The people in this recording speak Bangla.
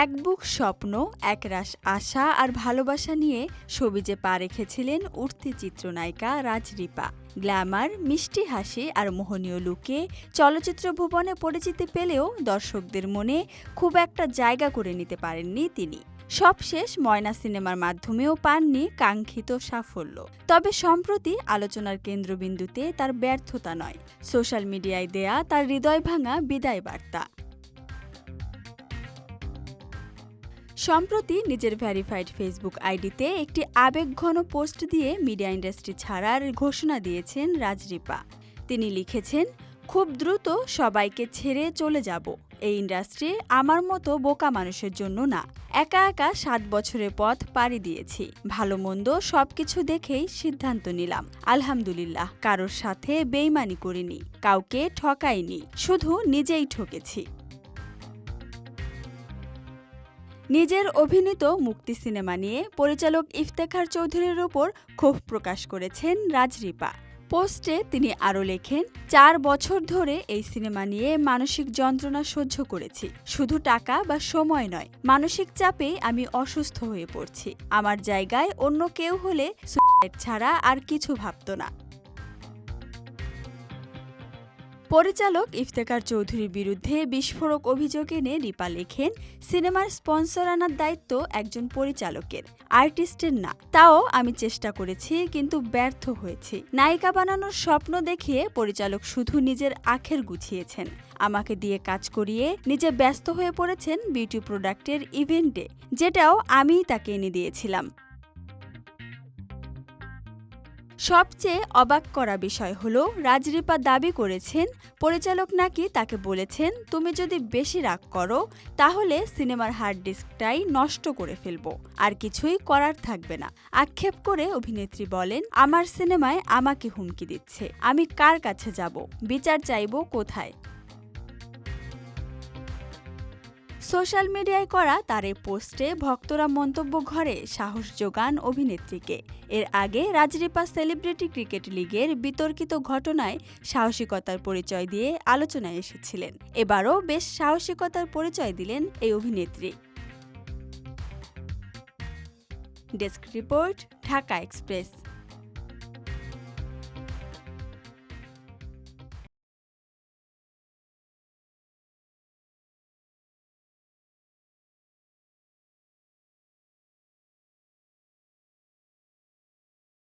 এক বুক স্বপ্ন, একরাশ আশা আর ভালোবাসা নিয়ে সবিজে পা রেখেছিলেন উঠতি চিত্রনায়িকা রাজরিপা। গ্ল্যামার, মিষ্টি হাসি আর মোহনীয় লুকে চলচ্চিত্র ভুবনে পরিচিতি পেলেও দর্শকদের মনে খুব একটা জায়গা করে নিতে পারেননি তিনি। সবশেষ ময়না সিনেমার মাধ্যমেও পাননি কাঙ্ক্ষিত সাফল্য। তবে সম্প্রতি আলোচনার কেন্দ্রবিন্দুতে তার ব্যর্থতা নয়, সোশ্যাল মিডিয়ায় দেয়া তার হৃদয় ভাঙা বিদায় বার্তা। সম্প্রতি নিজের ভেরিফাইড ফেসবুক আইডিতে একটি আবেগঘন পোস্ট দিয়ে মিডিয়া ইন্ডাস্ট্রি ছাড়ার ঘোষণা দিয়েছেন রাজরিপা। তিনি লিখেছেন, খুব দ্রুত সবাইকে ছেড়ে চলে যাব। এই ইন্ডাস্ট্রি আমার মতো বোকা মানুষের জন্য না। একা একা 7 বছরের পথ পাড়ি দিয়েছি। ভালো মন্দ সবকিছু দেখেই সিদ্ধান্ত নিলাম। আলহামদুলিল্লাহ, কারোর সাথে বেইমানি করিনি, কাউকে ঠকাইনি, শুধু নিজেই ঠকেছি। নিজের অভিনীত মুক্তি সিনেমা নিয়ে পরিচালক ইফতেখার চৌধুরীর ওপর ক্ষোভ প্রকাশ করেছেন রাজরিপা। পোস্টে তিনি আরও লেখেন, 4 বছর ধরে এই সিনেমা নিয়ে মানসিক যন্ত্রণা সহ্য করেছি। শুধু টাকা বা সময় নয়, মানসিক চাপে আমি অসুস্থ হয়ে পড়ছি। আমার জায়গায় অন্য কেউ হলে সুসাইড ছাড়া আর কিছু ভাবত না। পরিচালক ইফতেখার চৌধুরীর বিরুদ্ধে বিস্ফোরক অভিযোগ এনে রিপা লেখেন, সিনেমার স্পন্সর আনার দায়িত্ব একজন পরিচালকের, আর্টিস্টের না। তাও আমি চেষ্টা করেছি, কিন্তু ব্যর্থ হয়েছি। নায়িকা বানানোর স্বপ্ন দেখিয়ে পরিচালক শুধু নিজের আখের গুছিয়েছেন। আমাকে দিয়ে কাজ করিয়ে নিজে ব্যস্ত হয়ে পড়েছেন বিউটি প্রোডাক্টের ইভেন্টে, যেটাও আমিই তাকে এনে দিয়েছিলাম। সবচেয়ে অবাক করা বিষয় হলো, রাজরিপা দাবি করেছেন পরিচালক নাকি তাকে বলেছেন, তুমি যদি বেশি রাগ করো তাহলে সিনেমার হার্ড ডিস্কটাই নষ্ট করে ফেলবো, আর কিছুই করার থাকবে না। আক্ষেপ করে অভিনেত্রী বলেন, আমার সিনেমায় আমাকে হুমকি দিচ্ছে, আমি কার কাছে যাব, বিচার চাইবো কোথায়? সোশ্যাল মিডিয়ায় করা তার এই পোস্টে ভক্তরা মন্তব্য ঘরে সাহস যোগান অভিনেত্রীকে। এর আগে রাজরিপা সেলিব্রিটি ক্রিকেট লিগের বিতর্কিত ঘটনায় সাহসিকতার পরিচয় দিয়ে আলোচনায় এসেছিলেন। এবারও বেশ সাহসিকতার পরিচয় দিলেন এই অভিনেত্রী। Desk report, Dhaka express.